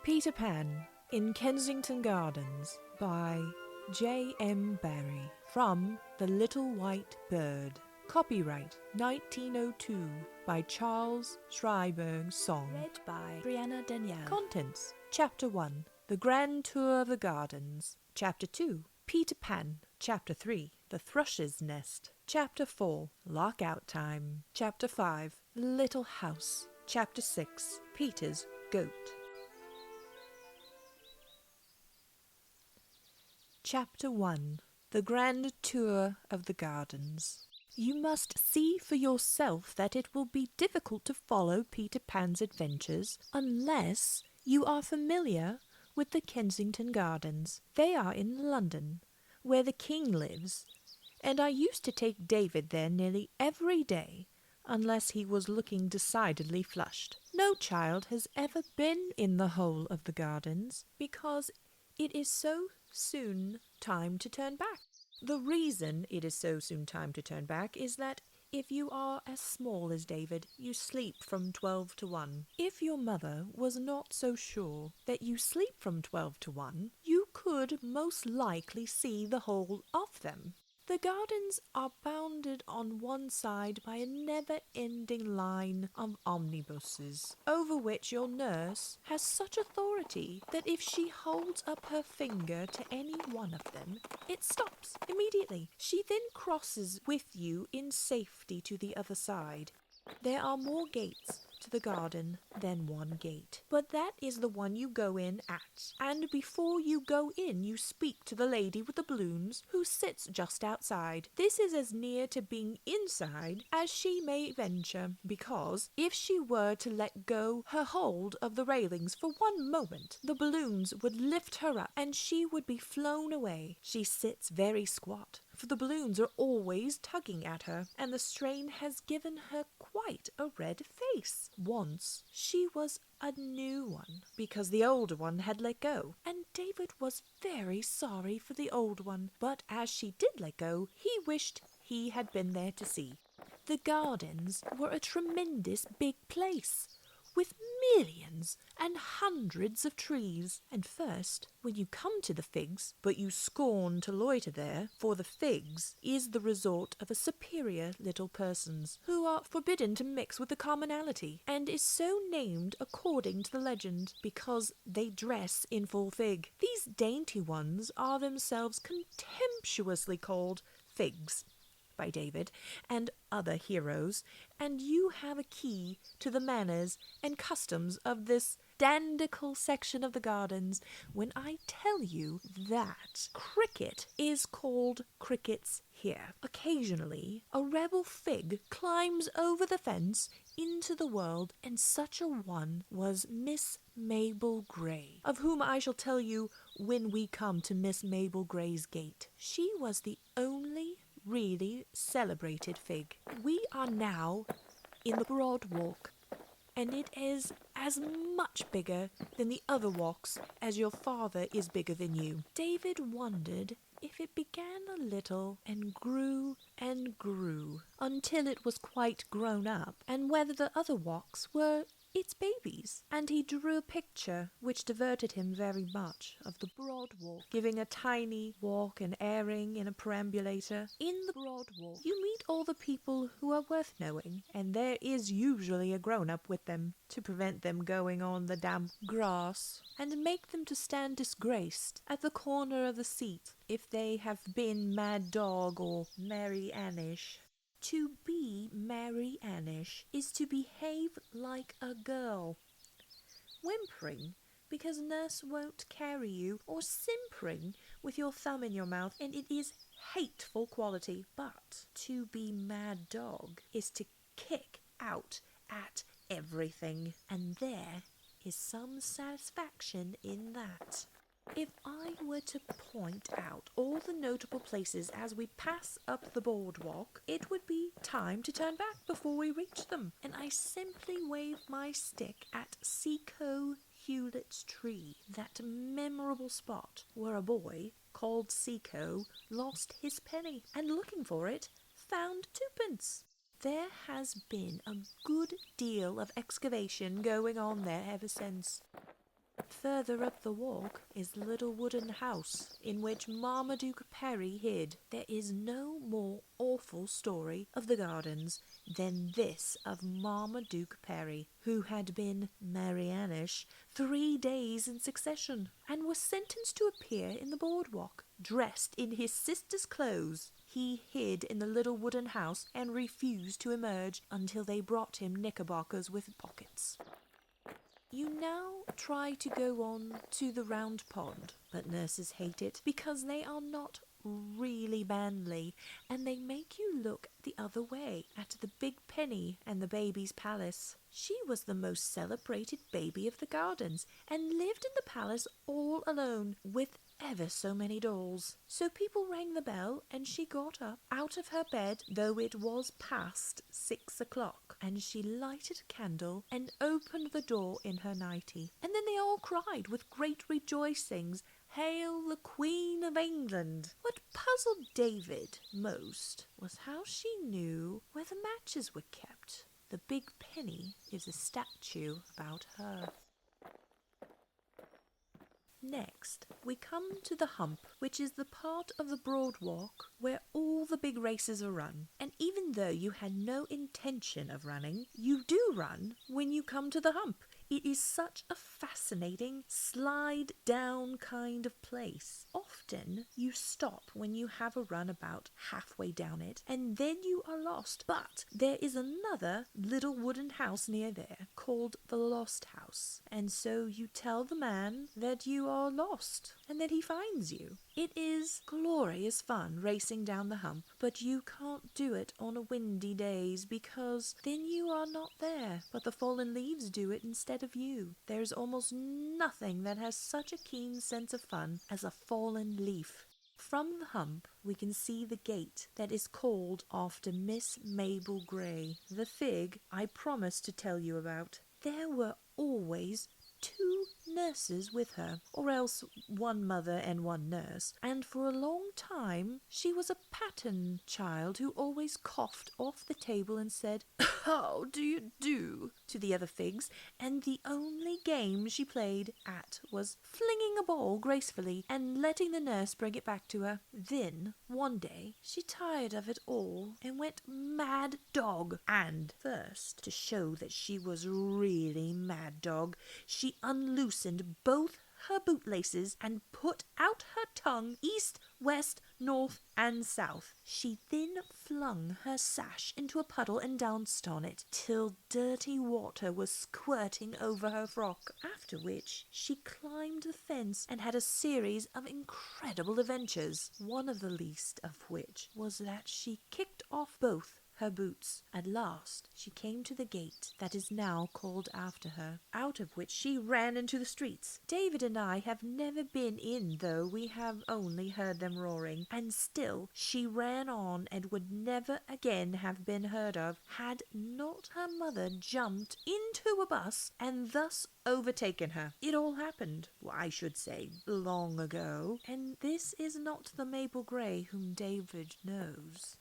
Peter Pan in Kensington Gardens by J. M. Barrie from The Little White Bird. Copyright 1902 by Charles Schreiberg Song. Read by Breanna, Danielle. Contents: Chapter 1, The Grand Tour of the Gardens. Chapter 2, Peter Pan. Chapter 3, The Thrush's Nest. Chapter 4, Lockout Time. Chapter 5, Little House. Chapter 6, Peter's Goat. Chapter 1, The Grand Tour of the Gardens. You must see for yourself that it will be difficult to follow Peter Pan's adventures unless you are familiar with the Kensington Gardens. They are in London, where the King lives, and I used to take David there nearly every day, unless he was looking decidedly flushed. No child has ever been in the whole of the gardens, because it is so soon time to turn back. The reason it is so soon time to turn back is that if you are as small as David, you sleep from 12 to 1. If your mother was not so sure that you sleep from 12 to 1, you could most likely see the whole of them. The gardens are bounded on one side by a never-ending line of omnibuses, over which your nurse has such authority that if she holds up her finger to any one of them, it stops immediately. She then crosses with you in safety to the other side. There are more gates to the garden than one gate, but that is the one you go in at, and before you go in you speak to the lady with the balloons who sits just outside. This is as near to being inside as she may venture, because if she were to let go her hold of the railings for one moment, the balloons would lift her up and she would be flown away. She sits very squat, for the balloons are always tugging at her, and the strain has given her quite a red face. Once she was a new one, because the older one had let go, and David was very sorry for the old one, but as she did let go, he wished he had been there to see. The gardens were a tremendous big place, with millions and hundreds of trees. And first, when you come to the figs, but you scorn to loiter there, for the figs is the resort of a superior little persons, who are forbidden to mix with the commonalty, and is so named according to the legend, because they dress in full fig. These dainty ones are themselves contemptuously called figs by David and other heroes, and you have a key to the manners and customs of this dandical section of the gardens when I tell you that cricket is called crickets here. Occasionally a rebel fig climbs over the fence into the world, and such a one was Miss Mabel Grey, of whom I shall tell you when we come to Miss Mabel Grey's gate. She was the only really celebrated fig. We are now in the Broad Walk, and it is as much bigger than the other walks as your father is bigger than you. David wondered if it began a little and grew until it was quite grown up, and whether the other walks were its babies, and he drew a picture which diverted him very much of the Broad Walk, giving a tiny walk and airing in a perambulator. In the Broad Walk you meet all the people who are worth knowing, and there is usually a grown-up with them to prevent them going on the damp grass, and make them to stand disgraced at the corner of the seat if they have been Mad Dog or Mary Annish. To be Mary Annish is to behave like a girl, whimpering because nurse won't carry you, or simpering with your thumb in your mouth, and it is hateful quality. But to be Mad Dog is to kick out at everything, and there is some satisfaction in that. If I were to point out all the notable places as we pass up the boardwalk, it would be time to turn back before we reach them, and I simply wave my stick at Seaco Hewlett's tree, that memorable spot where a boy called Seaco lost his penny, and looking for it, found twopence. There has been a good deal of excavation going on there ever since. Further up the walk is the little wooden house in which Marmaduke Perry hid. There is no more awful story of the gardens than this of Marmaduke Perry, who had been Marianish 3 days in succession, and was sentenced to appear in the boardwalk, dressed in his sister's clothes. He hid in the little wooden house and refused to emerge until they brought him knickerbockers with pockets. You now try to go on to the round pond, but nurses hate it because they are not really manly, and they make you look the other way at the big penny and the baby's palace. She was the most celebrated baby of the gardens and lived in the palace all alone with ever so many dolls. So people rang the bell and she got up out of her bed, though it was past 6 o'clock, and she lighted a candle and opened the door in her nightie. And then they all cried with great rejoicings, "Hail the Queen of England!" What puzzled David most was how she knew where the matches were kept. The big penny is a statue about her. Next, we come to the hump, which is the part of the broad walk where all the big races are run. And even though you had no intention of running, you do run when you come to the hump. It is such a fascinating slide down kind of place. Often you stop when you have a run about halfway down it, and then you are lost. But there is another little wooden house near there called the Lost House, and so you tell the man that you are lost, and then he finds you. It is glorious fun racing down the hump, but you can't do it on a windy days because then you are not there, but the fallen leaves do it instead of you. There's almost nothing that has such a keen sense of fun as a fallen leaf. From the hump, we can see the gate that is called after Miss Mabel Grey, the fig I promised to tell you about. There were always 2 nurses with her, or else one mother and one nurse, and for a long time she was a pattern child who always coughed off the table and said, "How do you do?" to the other figs, and the only game she played at was flinging a ball gracefully and letting the nurse bring it back to her. Then, one day, she tired of it all and went mad dog, and first, to show that she was really mad dog, she unloosened both her bootlaces and put out her tongue east, west, north, and south. She then flung her sash into a puddle and danced on it till dirty water was squirting over her frock, after which she climbed the fence and had a series of incredible adventures, one of the least of which was that she kicked off both her boots. At last she came to the gate that is now called after her, out of which she ran into the streets. David and I have never been in, though we have only heard them roaring, and still she ran on and would never again have been heard of had not her mother jumped into a bus and thus overtaken her. It all happened, I should say, long ago, and this is not the Mabel Grey whom David knows.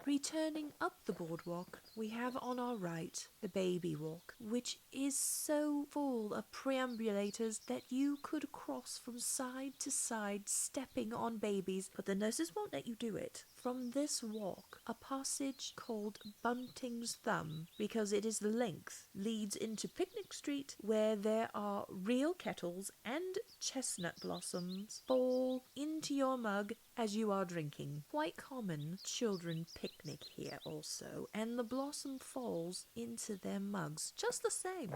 Returning up the boardwalk, we have on our right the baby walk, which is so full of perambulators that you could cross from side to side stepping on babies, but the nurses won't let you do it. From this walk, a passage called Bunting's Thumb, because it is the length, leads into Picnic Street, where there are real kettles and chestnut blossoms fall into your mug as you are drinking. Quite common children picnic here also, and the blossom falls into their mugs just the same.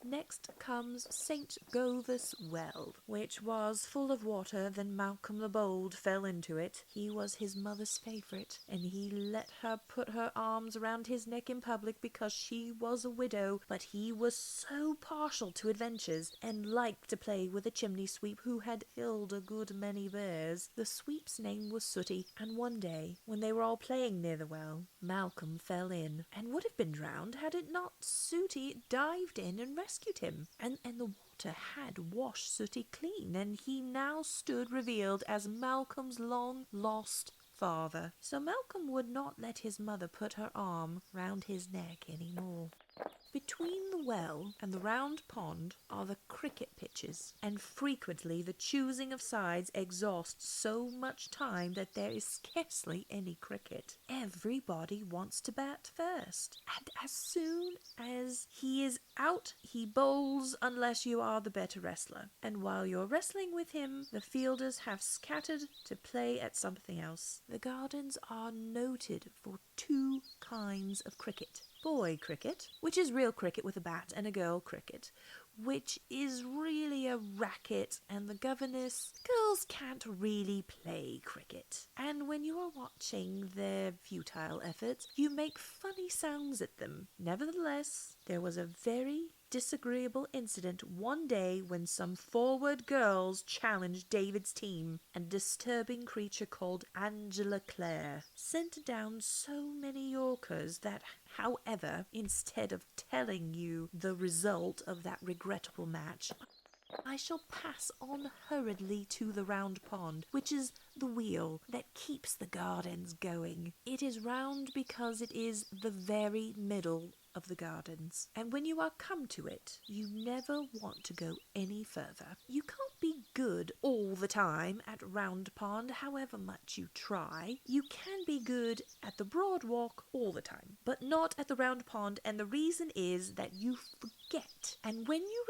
Next comes St. Gothas Well, which was full of water. Then Malcolm the Bold fell into it. He was his mother's favourite, and he let her put her arms around his neck in public because she was a widow, but he was so partial to adventures and liked to play with a chimney sweep who had killed a good many bears. The sweep's name was Sooty, and one day, when they were all playing near the well, Malcolm fell in and would have been drowned had it not Sooty dived in and rescued him, and the water had washed Sooty clean, and he now stood revealed as Malcolm's long-lost father. So Malcolm would not let his mother put her arm round his neck any more. Between the well and the round pond are the cricket pitches, and frequently the choosing of sides exhausts so much time that there is scarcely any cricket. Everybody wants to bat first, and as soon as he is out, he bowls unless you are the better wrestler. And while you're wrestling with him, the fielders have scattered to play at something else. The gardens are noted for two kinds of cricket. Boy cricket, which is real cricket with a bat, and a girl cricket, which is really a racket, and the governess, girls can't really play cricket. And when you are watching their futile efforts, you make funny sounds at them. Nevertheless, there was a very disagreeable incident one day when some forward girls challenged David's team, and a disturbing creature called Angela Clare sent down so many Yorkers that, however, instead of telling you the result of that regrettable match, I shall pass on hurriedly to the round pond, which is the wheel that keeps the gardens going. It is round because it is the very middle of the gardens, and when you are come to it, you never want to go any further. You can't be good all the time at Round Pond, however much you try. You can be good at the Broad Walk all the time, but not at the Round Pond, and the reason is that you forget. And when you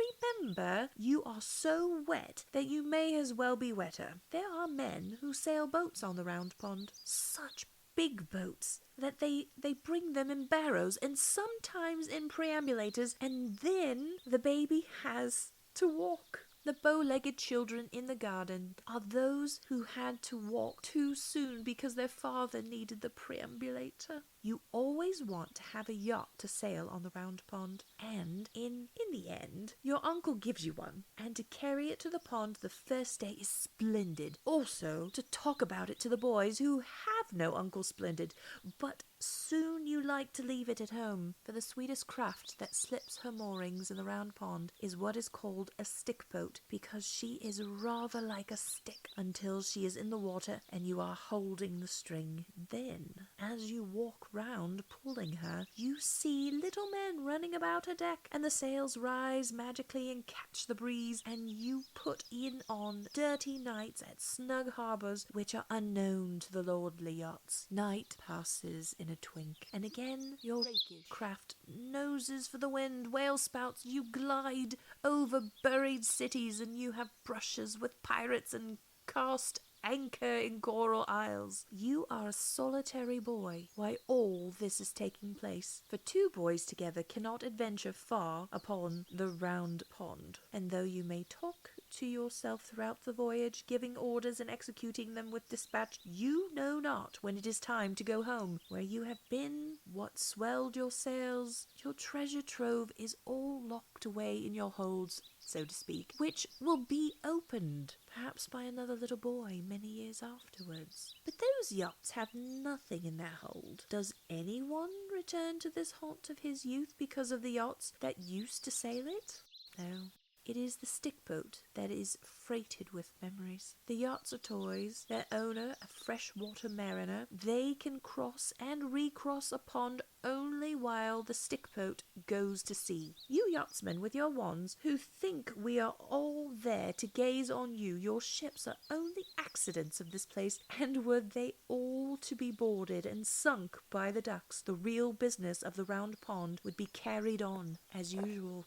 remember, you are so wet that you may as well be wetter. There are men who sail boats on the Round Pond, such big boats that they bring them in barrows and sometimes in perambulators, and then the baby has to walk. The bow-legged children in the garden are those who had to walk too soon because their father needed the perambulator. You always want to have a yacht to sail on the Round Pond, and in the end, your uncle gives you one, and to carry it to the pond the first day is splendid. Also, to talk about it to the boys who have no Uncle Splendid, but soon you like to leave it at home, for the sweetest craft that slips her moorings in the Round Pond is what is called a stick boat, because she is rather like a stick until she is in the water and you are holding the string. Then, as you walk round pulling her, you see little men running about her deck, and the sails rise magically and catch the breeze, and you put in on dirty nights at snug harbours which are unknown to the lordly yachts. Night passes in a twink, and again your craft noses for the wind, whale spouts, you glide over buried cities, and you have brushes with pirates and cast anchor in coral isles. You are a solitary boy while all this is taking place, for two boys together cannot adventure far upon the Round Pond, and though you may talk to yourself throughout the voyage, giving orders and executing them with dispatch, you know not when it is time to go home, where you have been, what swelled your sails. Your treasure trove is all locked away in your holds, so to speak, which will be opened, perhaps by another little boy many years afterwards. But those yachts have nothing in their hold. Does anyone return to this haunt of his youth because of the yachts that used to sail it? No. It is the stick boat that is freighted with memories. The yachts are toys, their owner a freshwater mariner. They can cross and recross a pond only while the stick boat goes to sea. You yachtsmen with your wands, who think we are all there to gaze on you, your ships are only accidents of this place, and were they all to be boarded and sunk by the ducks, the real business of the Round Pond would be carried on as usual.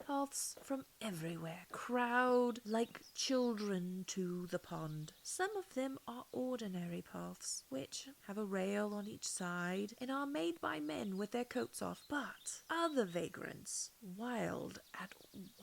Paths from everywhere crowd like children to the pond. Some of them are ordinary paths, which have a rail on each side and are made by men with their coats off, but other vagrants, wild at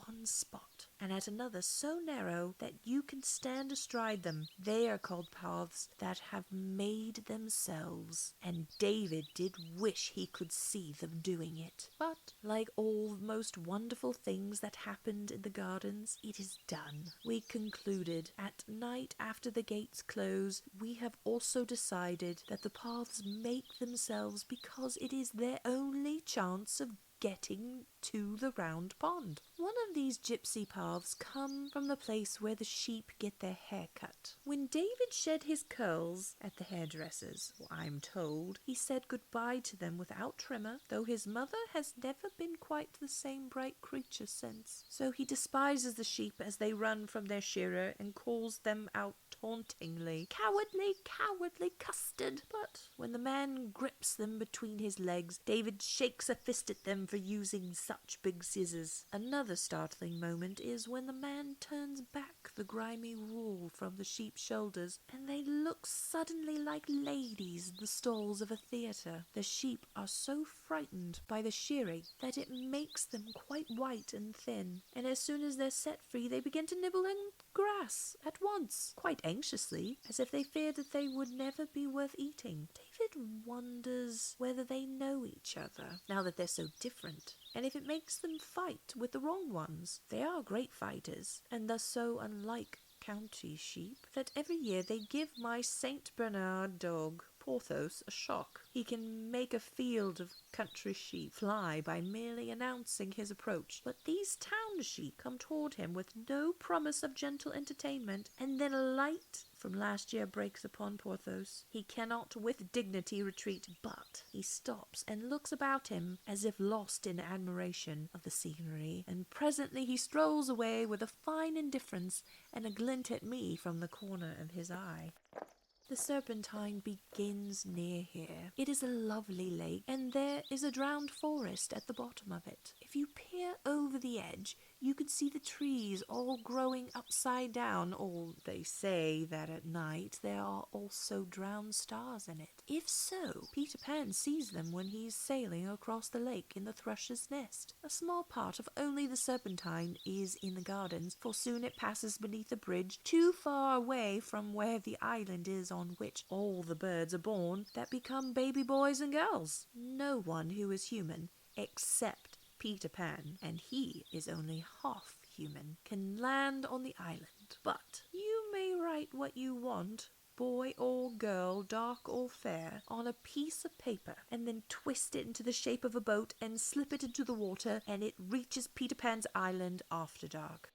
one spot and at another so narrow that you can stand astride them. They are called paths that have made themselves, and David did wish he could see them doing it. But, like all most wonderful things that happened in the gardens, it is done. We concluded at night after the gates close. We have also decided that the paths make themselves because it is their only chance of getting to the round pond. One of these gypsy paths come from the place where the sheep get their hair cut. When David shed his curls at the hairdresser's, I'm told, he said goodbye to them without tremor, though his mother has never been quite the same bright creature since. So he despises the sheep as they run from their shearer and calls them out tauntingly, "Cowardly, cowardly custard!" But when the man grips them between his legs, David shakes a fist at them for using such big scissors. Another startling moment is when the man turns back the grimy wool from the sheep's shoulders and they look suddenly like ladies in the stalls of a theatre. The sheep are so frightened by the shearing that it makes them quite white and thin, and as soon as they're set free they begin to nibble in grass at once, quite anxiously, as if they feared that they would never be worth eating. David wonders whether they know each other, now that they're so different, and if it makes them fight with the wrong ones. They are great fighters, and thus so unlike county sheep that every year they give my Saint Bernard dog Porthos a shock. He can make a field of country sheep fly by merely announcing his approach, but these town sheep come toward him with no promise of gentle entertainment, and then a light from last year breaks upon Porthos. He cannot with dignity retreat, but he stops and looks about him as if lost in admiration of the scenery, and presently he strolls away with a fine indifference and a glint at me from the corner of his eye. The Serpentine begins near here. It is a lovely lake, and there is a drowned forest at the bottom of it. If you peer over the edge, you can see the trees all growing upside down, or they say that at night there are also drowned stars in it. If so, Peter Pan sees them when he is sailing across the lake in the thrush's nest. A small part of only the Serpentine is in the gardens, for soon it passes beneath a bridge too far away from where the island is on which all the birds are born that become baby boys and girls. No one who is human, except Peter Pan, and he is only half human, can land on the island. But you may write what you want, boy or girl, dark or fair, on a piece of paper, and then twist it into the shape of a boat and slip it into the water, and it reaches Peter Pan's island after dark.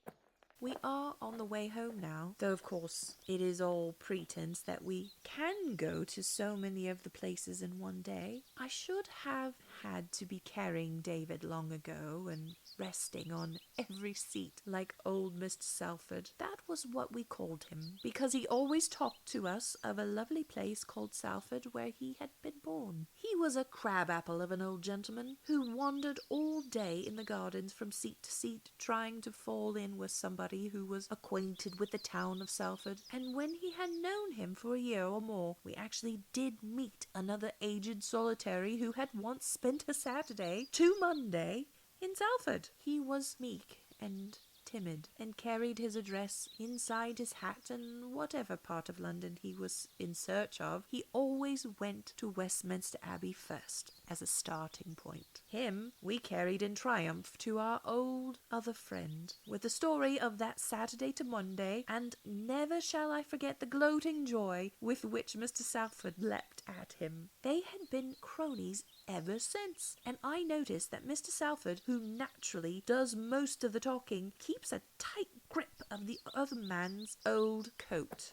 We are on the way home now, though of course it is all pretense that we can go to so many of the places in one day. I should have had to be carrying David long ago and resting on every seat like old Mr. Salford. That was what we called him, because he always talked to us of a lovely place called Salford where he had been born. He was a crab-apple of an old gentleman who wandered all day in the gardens from seat to seat, trying to fall in with somebody who was acquainted with the town of Salford, and when he had known him for a year or more, we actually did meet another aged solitary who had once spent a Saturday to Monday in Salford. He was meek and timid, and carried his address inside his hat, and whatever part of London he was in search of, he always went to Westminster Abbey first, as a starting point. Him we carried in triumph to our old other friend, with the story of that Saturday to Monday, and never shall I forget the gloating joy with which Mr. Salford leapt at him. They had been cronies ever since, and I noticed that Mr. Salford, who naturally does most of the talking, keeps a tight grip of the other man's old coat.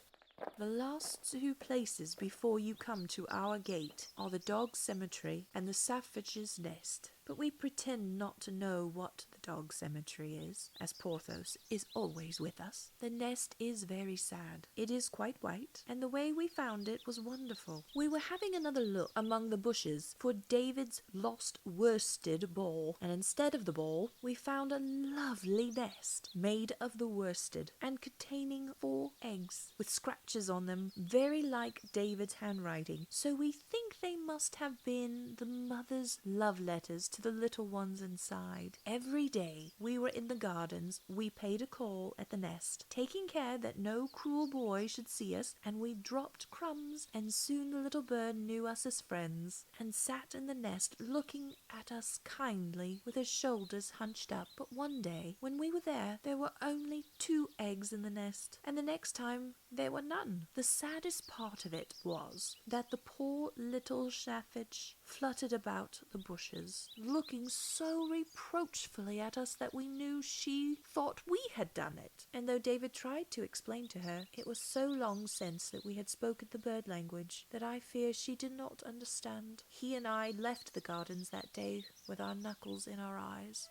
The last two places before you come to our gate are the dog cemetery and the Savag's nest, but we pretend not to know what the dog cemetery is, as Porthos is always with us. The nest is very sad. It is quite white, and the way we found it was wonderful. We were having another look among the bushes for David's lost worsted ball, and instead of the ball, we found a lovely nest made of the worsted and containing 4 eggs with scratches on them, very like David's handwriting. So we think they must have been the mother's love letters to the little ones inside. Every day we were in the gardens, we paid a call at the nest, taking care that no cruel boy should see us, and we dropped crumbs, and soon the little bird knew us as friends, and sat in the nest looking at us kindly with his shoulders hunched up. But one day, when we were there were only 2 eggs in the nest, and the next time there were none. The saddest part of it was that the poor little chaffinch fluttered about the bushes, looking so reproachfully at us that we knew she thought we had done it. And though David tried to explain to her, it was so long since that we had spoken the bird language that I fear she did not understand. He and I left the gardens that day with our knuckles in our eyes.